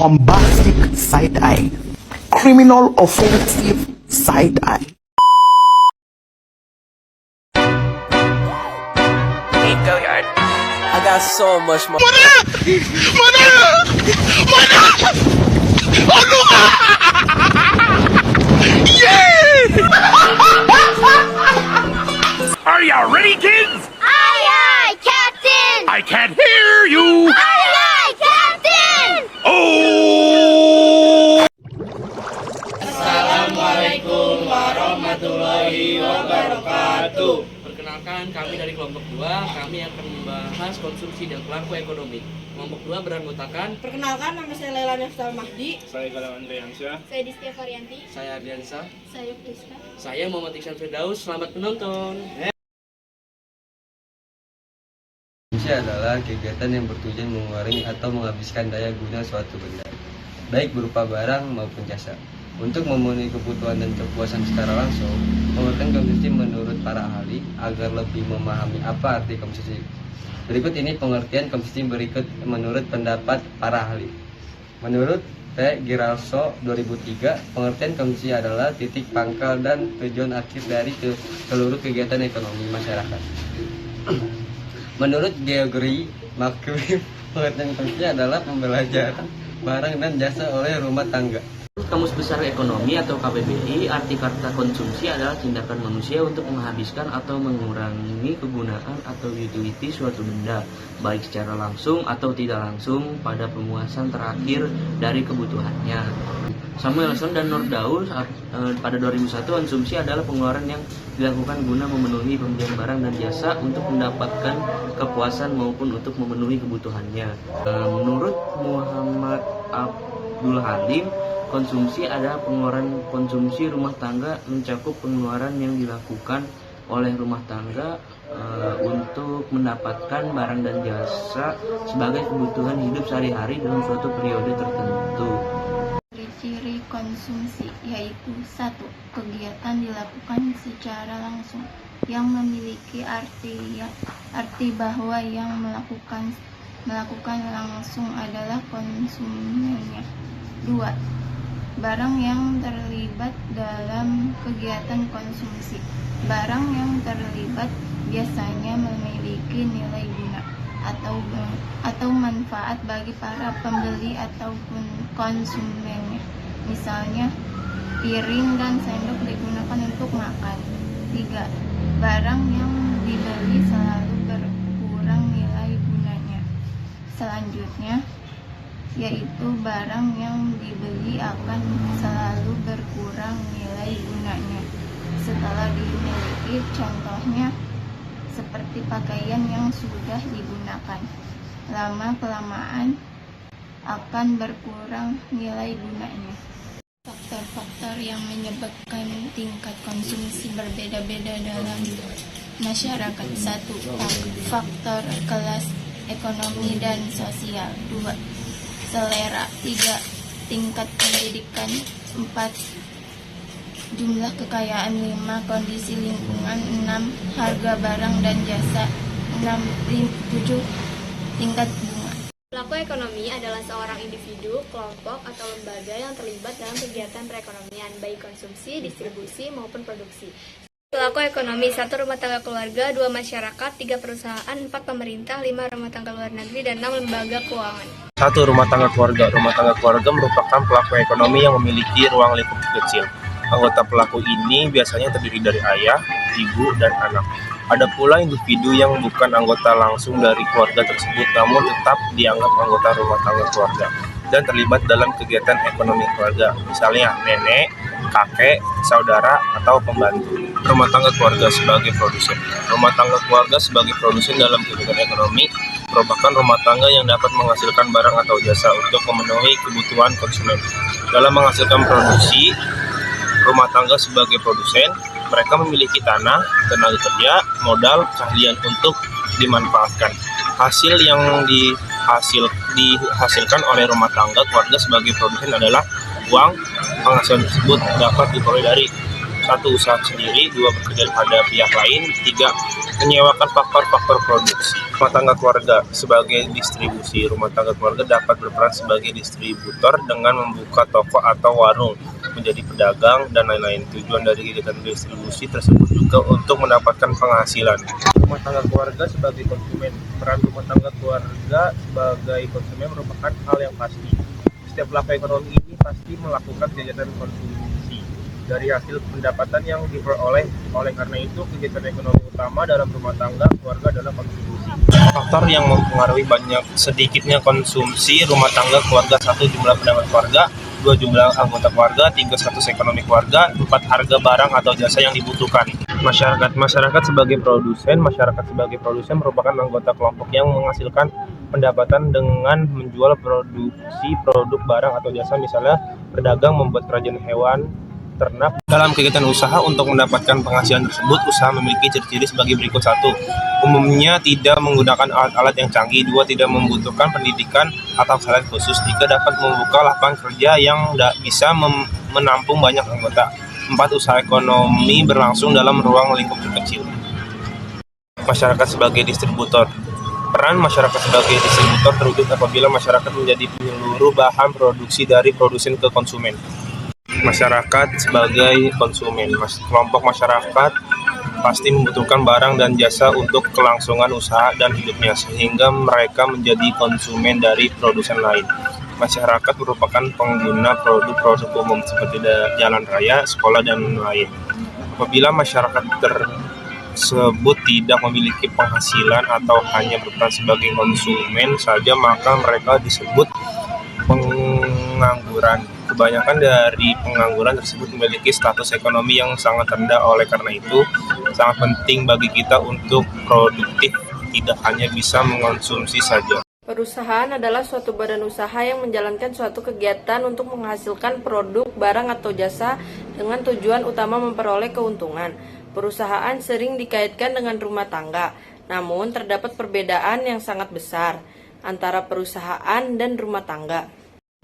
bombastic side eye, criminal offensive side eye. Go yard. I got so much more. Are you ready, kids? Aye, aye, Captain! I can't hear you. Aye, aye, Captain! Oh! Perkenalkan, kami dari kelompok 2, kami akan membahas konsumsi dan pelaku ekonomi. Kelompok 2 beranggotakan. Perkenalkan, nama saya Laila Neftal Mahdi. Saya Galawan Riansyah. Saya Distia Varianti. Saya Ardiansa. Saya Priska. Saya Muhammad Iksan Firdaus. Selamat menonton. Konsumsi adalah kegiatan yang bertujuan mengurangi atau menghabiskan daya guna suatu benda, baik berupa barang maupun jasa, untuk memenuhi kebutuhan dan kepuasan secara langsung. Pengertian konsumsi menurut para ahli agar lebih memahami apa arti konsumsi. Berikut ini pengertian konsumsi berikut menurut pendapat para ahli. Menurut P. Giralso 2003, pengertian konsumsi adalah titik pangkal dan tujuan akhir dari seluruh kegiatan ekonomi masyarakat. Menurut Gregory Markowitz, pengertian konsumsi adalah pembelajaran barang dan jasa oleh rumah tangga. Kamus Besar Ekonomi atau KBBI, arti kata konsumsi adalah tindakan manusia untuk menghabiskan atau mengurangi kegunaan atau utility suatu benda, baik secara langsung atau tidak langsung pada pemuasan terakhir dari kebutuhannya. Samuelson dan Nordahl pada 2001, konsumsi adalah pengeluaran yang dilakukan guna memenuhi pembelian barang dan jasa untuk mendapatkan kepuasan maupun untuk memenuhi kebutuhannya. Menurut Muhammad Abdul Halim, konsumsi adalah pengeluaran konsumsi rumah tangga, mencakup pengeluaran yang dilakukan oleh rumah tangga untuk mendapatkan barang dan jasa sebagai kebutuhan hidup sehari-hari dalam suatu periode tertentu. Ciri-ciri konsumsi yaitu 1. Kegiatan dilakukan secara langsung yang memiliki arti bahwa yang melakukan langsung adalah konsumennya. 2. Barang yang terlibat dalam kegiatan konsumsi. Barang yang terlibat biasanya memiliki nilai guna atau manfaat bagi para pembeli ataupun konsumennya. Misalnya, piring dan sendok digunakan untuk makan. 3. Barang yang dibeli selalu berkurang nilai gunanya. Selanjutnya, yaitu barang yang dibeli akan selalu berkurang nilai gunanya setelah dimiliki, contohnya seperti pakaian yang sudah digunakan, lama-kelamaan akan berkurang nilai gunanya. Faktor-faktor yang menyebabkan tingkat konsumsi berbeda-beda dalam masyarakat. 1. Faktor kelas ekonomi dan sosial. 2. Selera. 3. Tingkat pendidikan. 4. Jumlah kekayaan. 5. Kondisi lingkungan. 6. Harga barang dan jasa. 7. Tingkat bunga. Pelaku ekonomi adalah seorang individu, kelompok, atau lembaga yang terlibat dalam kegiatan perekonomian, baik konsumsi, distribusi, maupun produksi. Pelaku ekonomi: 1. Rumah tangga keluarga, 2. Masyarakat, 3. Perusahaan, 4. Pemerintah, 5. Rumah tangga luar negeri, dan 6. Lembaga keuangan. 1. Rumah tangga keluarga. Rumah tangga keluarga merupakan pelaku ekonomi yang memiliki ruang lingkup kecil. Anggota pelaku ini biasanya terdiri dari ayah, ibu, dan anak. Ada pula individu yang bukan anggota langsung dari keluarga tersebut, namun tetap dianggap anggota rumah tangga keluarga dan terlibat dalam kegiatan ekonomi keluarga, misalnya nenek, kakek, saudara, atau pembantu. Rumah tangga keluarga sebagai produsen. Rumah tangga keluarga sebagai produsen dalam kegiatan ekonomi merupakan rumah tangga yang dapat menghasilkan barang atau jasa untuk memenuhi kebutuhan konsumen. Dalam menghasilkan produksi, rumah tangga sebagai produsen, mereka memiliki tanah, tenaga kerja, modal, keahlian untuk dimanfaatkan. Hasil yang dihasilkan oleh rumah tangga keluarga sebagai produsen adalah uang. Penghasilan tersebut dapat diperoleh dari 1. Usaha sendiri, 2. Bekerja pada pihak lain, 3. Menyewakan faktor-faktor produksi. Rumah tangga keluarga sebagai distribusi. Rumah tangga keluarga dapat berperan sebagai distributor dengan membuka toko atau warung, menjadi pedagang, dan lain-lain. Tujuan dari kegiatan distribusi tersebut juga untuk mendapatkan penghasilan. Rumah tangga keluarga sebagai konsumen. Peran rumah tangga keluarga sebagai konsumen merupakan hal yang pasti. Setiap pelaku ekonomi ini pasti melakukan kegiatan konsumsi dari hasil pendapatan yang diperoleh. Oleh karena itu, kegiatan ekonomi utama dalam rumah tangga keluarga adalah konsumsi. Faktor yang mempengaruhi sedikitnya konsumsi rumah tangga keluarga: 1. Jumlah pendapat keluarga, 2. Jumlah anggota keluarga, 3. Status ekonomi keluarga, 4. Harga barang atau jasa yang dibutuhkan. Masyarakat sebagai produsen merupakan anggota kelompok yang menghasilkan pendapatan dengan menjual produksi produk barang atau jasa, misalnya berdagang, membuat kerajinan hewan ternak. Dalam kegiatan usaha untuk mendapatkan penghasilan tersebut, usaha memiliki ciri-ciri sebagai berikut: 1. Umumnya tidak menggunakan alat-alat yang canggih, 2. Tidak membutuhkan pendidikan atau kesalahan khusus, 3. Dapat membuka lapangan kerja yang bisa menampung banyak anggota, 4. Usaha ekonomi berlangsung dalam ruang lingkup terkecil. Masyarakat sebagai distributor. Peran masyarakat sebagai distributor terwujud apabila masyarakat menjadi penyuluh bahan produksi dari produsen ke konsumen. Masyarakat sebagai konsumen. Kelompok masyarakat pasti membutuhkan barang dan jasa untuk kelangsungan usaha dan hidupnya, sehingga mereka menjadi konsumen dari produsen lain. Masyarakat merupakan pengguna produk-produk umum seperti jalan raya, sekolah, dan lain. Apabila masyarakat tersebut tidak memiliki penghasilan atau hanya berperan sebagai konsumen saja, maka mereka disebut pengangguran. Kebanyakan dari pengangguran tersebut memiliki status ekonomi yang sangat rendah. Oleh karena itu, sangat penting bagi kita untuk produktif, tidak hanya bisa mengonsumsi saja. Perusahaan adalah suatu badan usaha yang menjalankan suatu kegiatan untuk menghasilkan produk, barang, atau jasa dengan tujuan utama memperoleh keuntungan. Perusahaan sering dikaitkan dengan rumah tangga, namun terdapat perbedaan yang sangat besar antara perusahaan dan rumah tangga.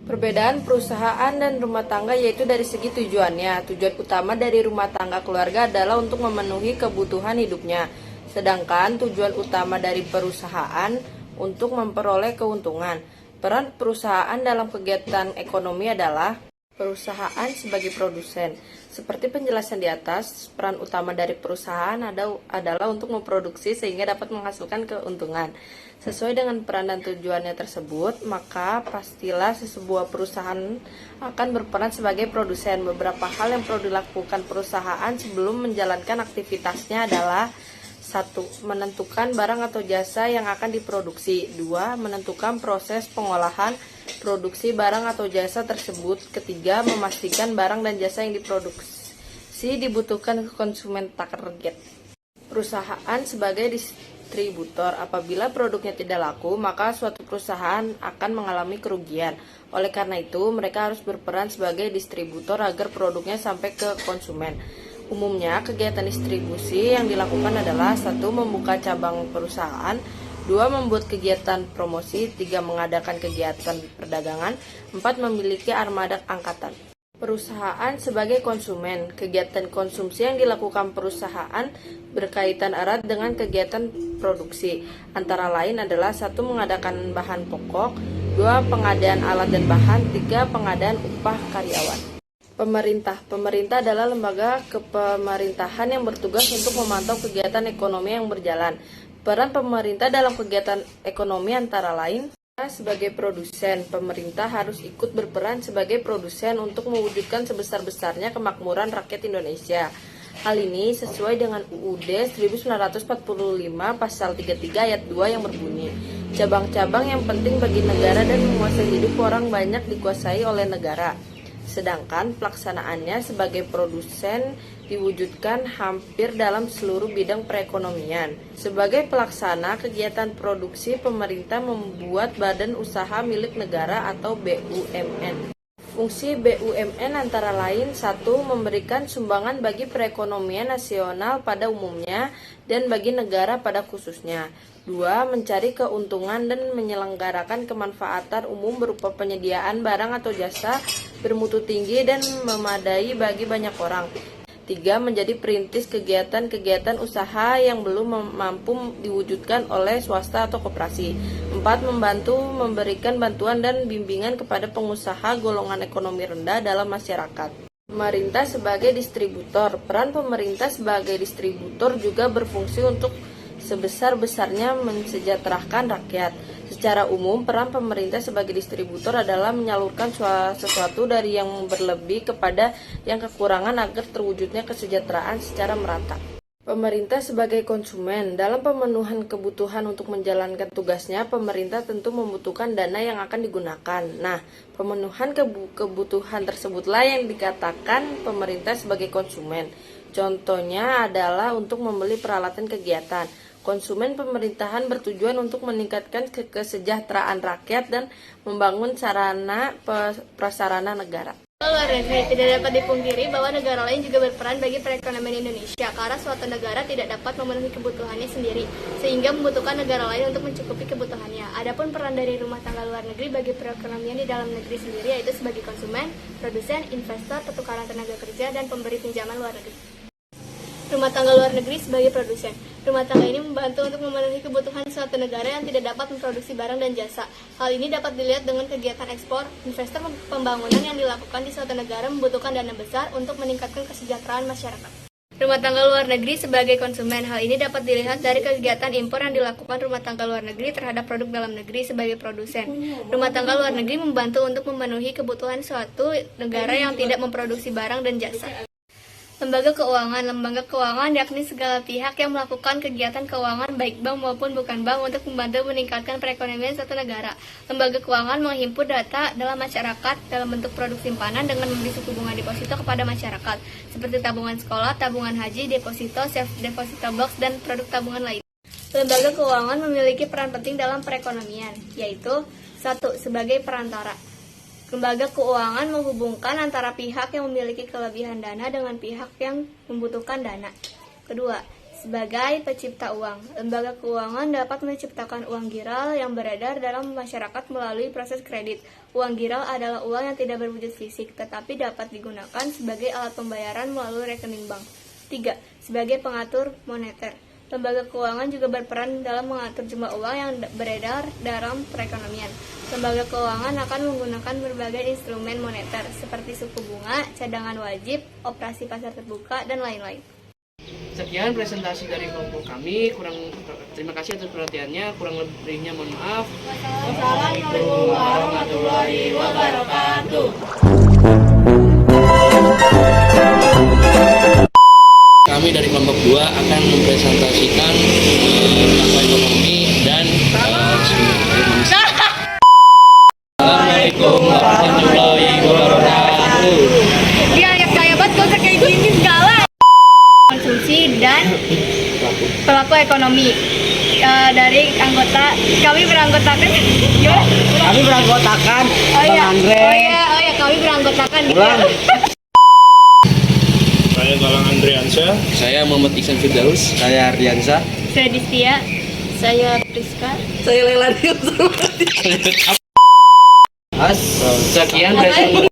Perbedaan perusahaan dan rumah tangga yaitu dari segi tujuannya. Tujuan utama dari rumah tangga keluarga adalah untuk memenuhi kebutuhan hidupnya, sedangkan tujuan utama dari perusahaan untuk memperoleh keuntungan. Peran perusahaan dalam kegiatan ekonomi adalah perusahaan sebagai produsen. Seperti penjelasan di atas, peran utama dari perusahaan adalah untuk memproduksi sehingga dapat menghasilkan keuntungan. Sesuai dengan peran dan tujuannya tersebut, maka pastilah sebuah perusahaan akan berperan sebagai produsen. Beberapa hal yang perlu dilakukan perusahaan sebelum menjalankan aktivitasnya adalah: 1. Menentukan barang atau jasa yang akan diproduksi. 2. Menentukan proses pengolahan produksi barang atau jasa tersebut. 3. Memastikan barang dan jasa yang diproduksi dibutuhkan ke konsumen target. Perusahaan sebagai distributor. Apabila produknya tidak laku, maka suatu perusahaan akan mengalami kerugian. Oleh karena itu, mereka harus berperan sebagai distributor agar produknya sampai ke konsumen. Umumnya, kegiatan distribusi yang dilakukan adalah: 1. Membuka cabang perusahaan, 2. Membuat kegiatan promosi, 3. Mengadakan kegiatan perdagangan, 4. Memiliki armada angkatan. Perusahaan sebagai konsumen. Kegiatan konsumsi yang dilakukan perusahaan berkaitan erat dengan kegiatan produksi. Antara lain adalah: 1. Mengadakan bahan pokok, 2. Pengadaan alat dan bahan, 3. Pengadaan upah karyawan. Pemerintah adalah lembaga kepemerintahan yang bertugas untuk memantau kegiatan ekonomi yang berjalan. Peran pemerintah dalam kegiatan ekonomi antara lain: sebagai produsen, pemerintah harus ikut berperan sebagai produsen untuk mewujudkan sebesar-besarnya kemakmuran rakyat Indonesia. Hal ini sesuai dengan UUD 1945 pasal 33 ayat 2 yang berbunyi: cabang-cabang yang penting bagi negara dan menguasai hidup orang banyak dikuasai oleh negara. Sedangkan pelaksanaannya sebagai produsen diwujudkan hampir dalam seluruh bidang perekonomian. Sebagai pelaksana kegiatan produksi, pemerintah membuat badan usaha milik negara atau BUMN. Fungsi BUMN antara lain: 1. Memberikan sumbangan bagi perekonomian nasional pada umumnya dan bagi negara pada khususnya. 2. Mencari keuntungan dan menyelenggarakan kemanfaatan umum berupa penyediaan barang atau jasa bermutu tinggi dan memadai bagi banyak orang. 3. Menjadi perintis kegiatan-kegiatan usaha yang belum mampu diwujudkan oleh swasta atau koperasi. 4. Membantu memberikan bantuan dan bimbingan kepada pengusaha golongan ekonomi rendah dalam masyarakat. Pemerintah sebagai distributor. Peran pemerintah sebagai distributor juga berfungsi untuk sebesar-besarnya mensejahterakan rakyat. Secara umum, peran pemerintah sebagai distributor adalah menyalurkan sesuatu dari yang berlebih kepada yang kekurangan agar terwujudnya kesejahteraan secara merata. Pemerintah sebagai konsumen. Dalam pemenuhan kebutuhan untuk menjalankan tugasnya, pemerintah tentu membutuhkan dana yang akan digunakan. Nah, pemenuhan kebutuhan tersebutlah yang dikatakan pemerintah sebagai konsumen. Contohnya adalah untuk membeli peralatan kegiatan. Konsumen pemerintahan bertujuan untuk meningkatkan kesejahteraan rakyat dan membangun sarana prasarana negara. Luar negeri, tidak dapat dipungkiri bahwa negara lain juga berperan bagi perekonomian Indonesia karena suatu negara tidak dapat memenuhi kebutuhannya sendiri sehingga membutuhkan negara lain untuk mencukupi kebutuhannya. Adapun peran dari rumah tangga luar negeri bagi perekonomian di dalam negeri sendiri yaitu sebagai konsumen, produsen, investor, pertukaran tenaga kerja, dan pemberi pinjaman luar negeri. Rumah tangga luar negeri sebagai produsen. Rumah tangga ini membantu untuk memenuhi kebutuhan suatu negara yang tidak dapat memproduksi barang dan jasa. Hal ini dapat dilihat dengan kegiatan ekspor. Investor pembangunan yang dilakukan di suatu negara membutuhkan dana besar untuk meningkatkan kesejahteraan masyarakat. Rumah tangga luar negeri sebagai konsumen. Hal ini dapat dilihat dari kegiatan impor yang dilakukan rumah tangga luar negeri terhadap produk dalam negeri sebagai produsen. Rumah tangga luar negeri membantu untuk memenuhi kebutuhan suatu negara yang tidak memproduksi barang dan jasa. Lembaga keuangan. Lembaga keuangan yakni segala pihak yang melakukan kegiatan keuangan baik bank maupun bukan bank untuk membantu meningkatkan perekonomian suatu negara. Lembaga keuangan menghimpun data dalam masyarakat dalam bentuk produk simpanan dengan memberi suku bunga deposito kepada masyarakat, seperti tabungan sekolah, tabungan haji, deposito, safe deposito box, dan produk tabungan lain. Lembaga keuangan memiliki peran penting dalam perekonomian, yaitu 1. Sebagai perantara. Lembaga keuangan menghubungkan antara pihak yang memiliki kelebihan dana dengan pihak yang membutuhkan dana. Kedua, sebagai pencipta uang. Lembaga keuangan dapat menciptakan uang giral yang beredar dalam masyarakat melalui proses kredit. Uang giral adalah uang yang tidak berwujud fisik, tetapi dapat digunakan sebagai alat pembayaran melalui rekening bank. 3. Sebagai pengatur moneter. Lembaga keuangan juga berperan dalam mengatur jumlah uang yang beredar dalam perekonomian. Lembaga keuangan akan menggunakan berbagai instrumen moneter seperti suku bunga, cadangan wajib, operasi pasar terbuka, dan lain-lain. Sekian presentasi dari kelompok kami. Terima kasih atas perhatiannya. Kurang lebihnya mohon maaf. Wassalamualaikum warahmatullahi wabarakatuh. Kami dari kelompok 2 akan mempresentasikan ekonomi dan Assalamualaikum warahmatullahi wabarakatuh. Dia ayat kaya banget, gak usah kayak gini segala. Konsumsi dan pelaku ekonomi. Dari anggota, kami beranggotakan Bang Andre. Oh iya, kami beranggotakan Saya Galang Andriansyah. Saya Muhammad Iksan Firdaus. Saya Ardiansa. Saya Distia. Saya Priska. Saya Leila. Sekian presentasi